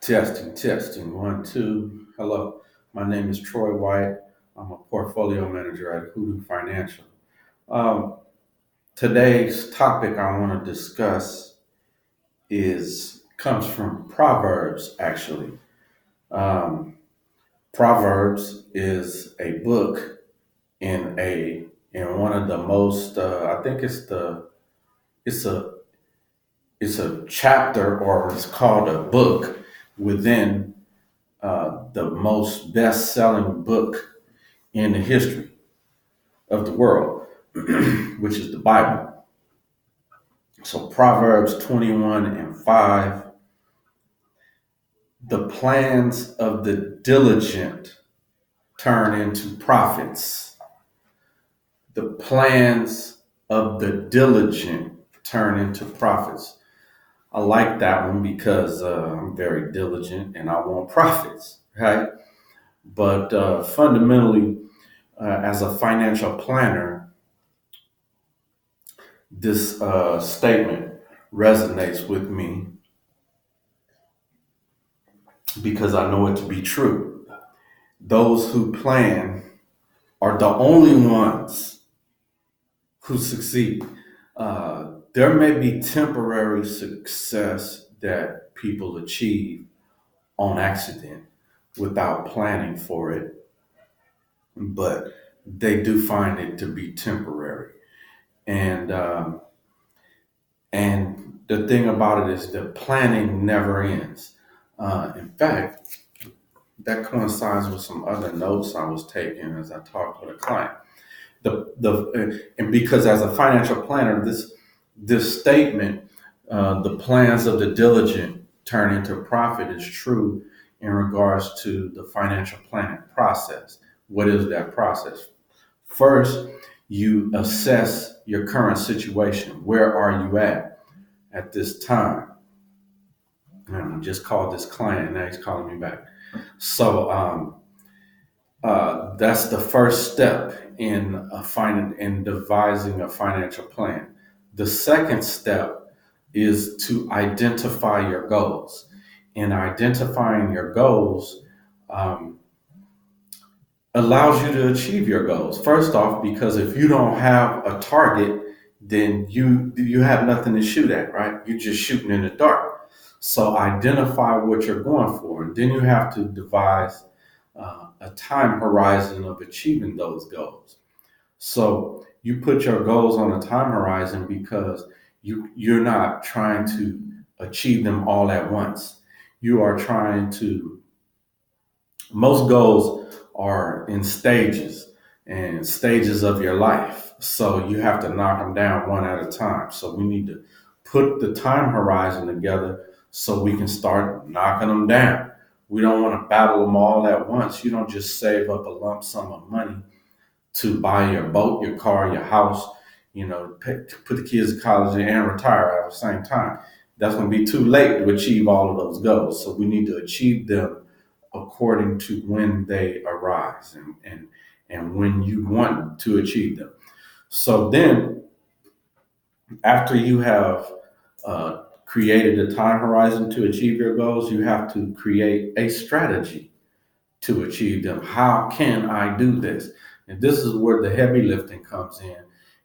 Testing, testing. One, two. Hello. My name is Troy White. I'm a portfolio manager at Hoodoo Financial. Um, Today's topic I want to discuss is comes from Proverbs. Actually, um, Proverbs is a book in one of the most. I think it's a it's a chapter, or it's called a book within the most best-selling book in the history of the world, which is the Bible. So Proverbs 21:5, the plans of the diligent turn into profits. The plans of the diligent turn into profits. I like that one because I'm very diligent and I want profits, right? But fundamentally, as a financial planner, this statement resonates with me because I know it to be true. Those who plan are the only ones who succeed. There may be temporary success that people achieve on accident without planning for it, but they do find it to be temporary. And and the thing about it is that planning never ends. In fact, that coincides with some other notes I was taking as I talked with a client. And because as a financial planner, this statement, the plans of the diligent turn into profit, is true in regards to the financial planning process. What is that process? First, you assess your current situation. Where are you at this time? And I just called this client, and now he's calling me back. So that's the first step in devising a financial plan. The second step is to identify your goals. In identifying your goals, um, allows you to achieve your goals. First off, because if you don't have a target, then you have nothing to shoot at, right? You're just shooting in the dark. So identify what you're going for, and then you have to devise a time horizon of achieving those goals. So you put your goals on a time horizon because you're not trying to achieve them all at once. You are trying to Most goals are in stages and stages of your life. So you have to knock them down one at a time. So we need to put the time horizon together so we can start knocking them down. We don't want to battle them all at once. You don't just save up a lump sum of money to buy your boat, your car, your house, put the kids to college and retire at the same time. That's going to be too late to achieve all of those goals. So we need to achieve them according to when they arise and when you want to achieve them. So then, after you have created a time horizon to achieve your goals, you have to create a strategy to achieve them. How can I do this? And this is where the heavy lifting comes in,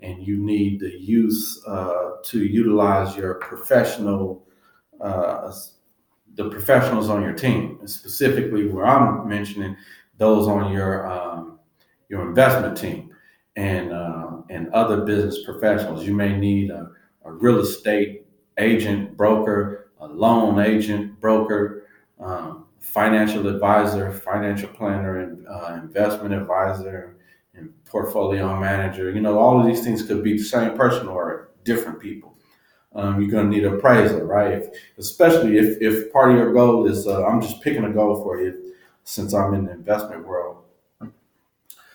and you need to utilize your uh, the professionals on your team, and specifically where I'm mentioning those on your investment team and other business professionals. You may need a real estate agent, broker, a loan agent, broker, financial advisor, financial planner, and investment advisor, and portfolio manager. All of these things could be the same person or different people. You're going to need an appraiser, right? Especially if part of your goal is, I'm just picking a goal for you since I'm in the investment world: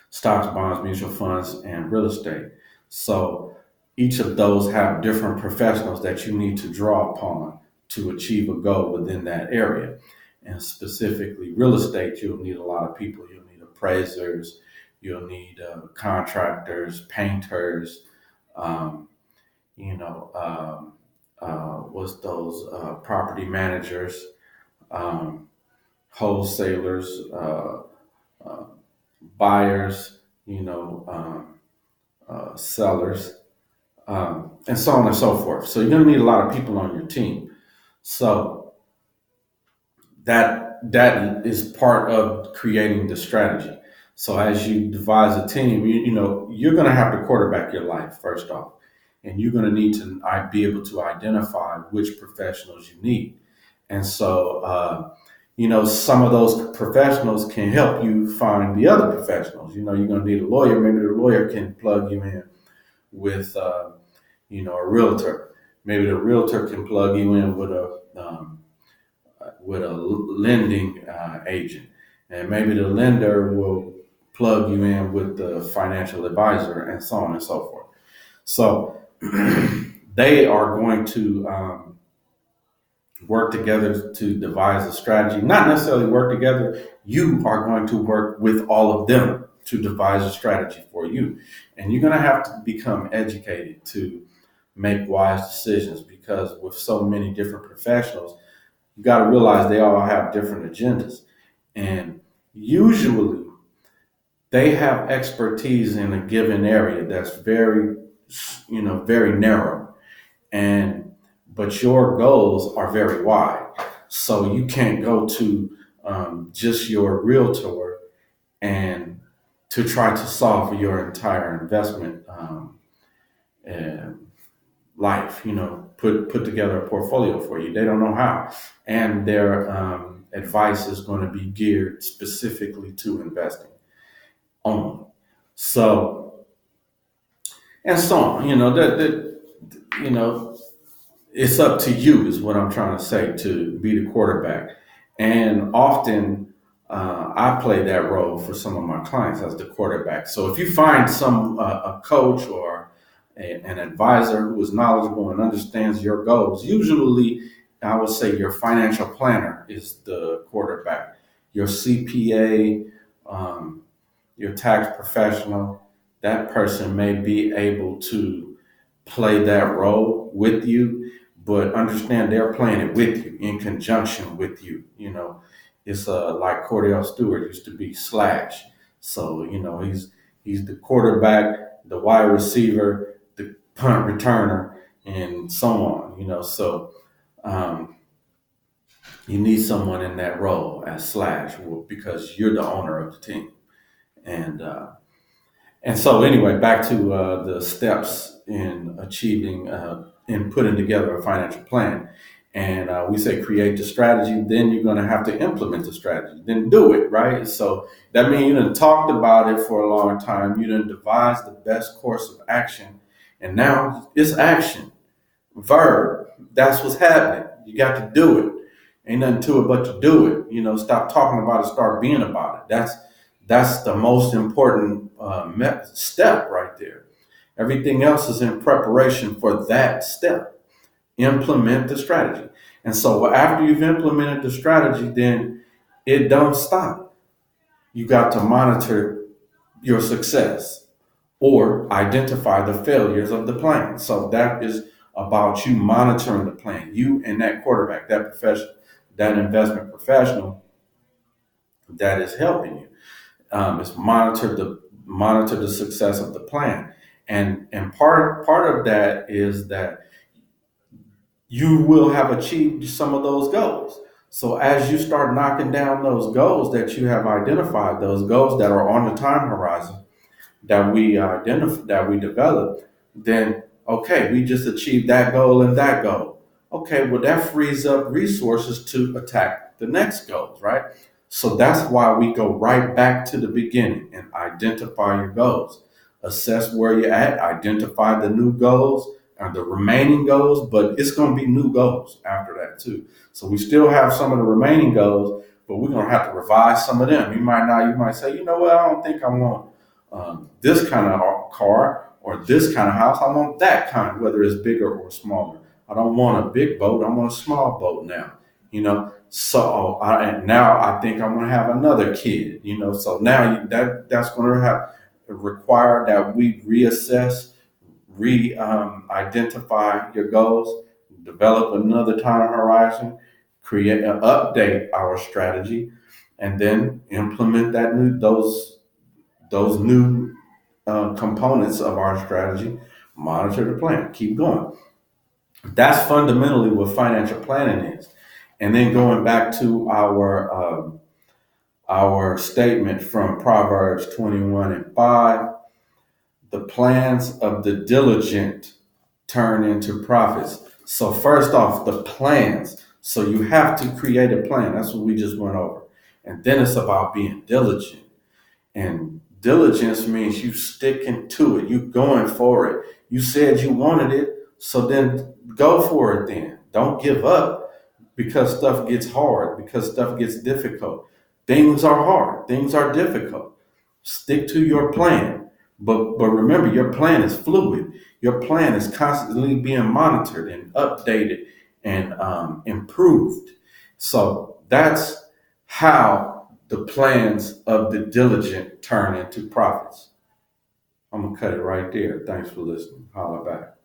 stocks, bonds, mutual funds, and real estate. So each of those have different professionals that you need to draw upon to achieve a goal within that area. And specifically, real estate, you'll need a lot of people. You'll need appraisers, you'll need contractors, painters, um, you know, what's those property managers, um, wholesalers, uh, buyers, sellers, and so on and so forth. So you're going to need a lot of people on your team. So that is part of creating the strategy. So as you devise a team, you're going to have to quarterback your life first off, and you're going to need to be able to identify which professionals you need. And so, some of those professionals can help you find the other professionals. You're going to need a lawyer. Maybe the lawyer can plug you in with, a realtor. Maybe the realtor can plug you in with a lending agent, and maybe the lender will plug you in with the financial advisor, and so on and so forth. So they are going to work together to devise a strategy. Not necessarily work together. You are going to work with all of them to devise a strategy for you, and you're going to have to become educated to make wise decisions, because with so many different professionals, you got to realize they all have different agendas. And usually they have expertise in a given area that's very narrow. And, but your goals are very wide. So you can't go to just your realtor and to try to solve your entire investment and life, put together a portfolio for you. They don't know how. And their advice is going to be geared specifically to investing only. So, and so on, you know, it's up to you is what I'm trying to say, to be the quarterback. And often I play that role for some of my clients as the quarterback. So if you find a coach or an advisor who is knowledgeable and understands your goals, usually I would say your financial planner is the quarterback, your CPA, um, your tax professional. That person may be able to play that role with you, but understand they're playing it with you in conjunction with you. It's like Cordell Stewart used to be Slash. So he's the quarterback, the wide receiver, the punt returner, and so on. So um, you need someone in that role as Slash, because you're the owner of the team. And and so, anyway, back to the steps in achieving, in putting together a financial plan. And we say create the strategy, then you're going to have to implement the strategy, then do it, right? So that means you done talked about it for a long time, you done devised the best course of action, and now it's action, verb. That's what's happening. You got to do it. Ain't nothing to it but to do it. Stop talking about it, start being about it. That's the most important step right there. Everything else is in preparation for that step. Implement the strategy. And so after you've implemented the strategy, then it don't stop. You got to monitor your success or identify the failures of the plan. So that is about you monitoring the plan. You and that quarterback, that professional, that investment professional that is helping you. Is monitor the success of the plan, and part of that is that you will have achieved some of those goals. So as you start knocking down those goals that you have identified, those goals that are on the time horizon that we develop, then okay, we just achieved that goal and that goal. Okay, well that frees up resources to attack the next goals, right? So that's why we go right back to the beginning and identify your goals. Assess where you're at, identify the new goals or the remaining goals, but it's going to be new goals after that too. So we still have some of the remaining goals, but we're going to have to revise some of them. You might say, what, I don't think I want this kind of car or this kind of house. I want that kind, whether it's bigger or smaller. I don't want a big boat. I want a small boat now. So and now I think I'm going to have another kid. So now that's going to have require that we reassess, identify your goals, develop another time horizon, update our strategy, and then implement those new components of our strategy. Monitor the plan, keep going. That's fundamentally what financial planning is. And then going back to our statement from Proverbs 21:5, the plans of the diligent turn into profits. So first off, the plans. So you have to create a plan. That's what we just went over. And then it's about being diligent. And diligence means you sticking to it. You going for it. You said you wanted it, so then go for it then. Don't give up because stuff gets hard, because stuff gets difficult. Things are hard. Things are difficult. Stick to your plan. But remember, your plan is fluid. Your plan is constantly being monitored and updated and improved. So that's how the plans of the diligent turn into profits. I'm gonna cut it right there. Thanks for listening. Holla back.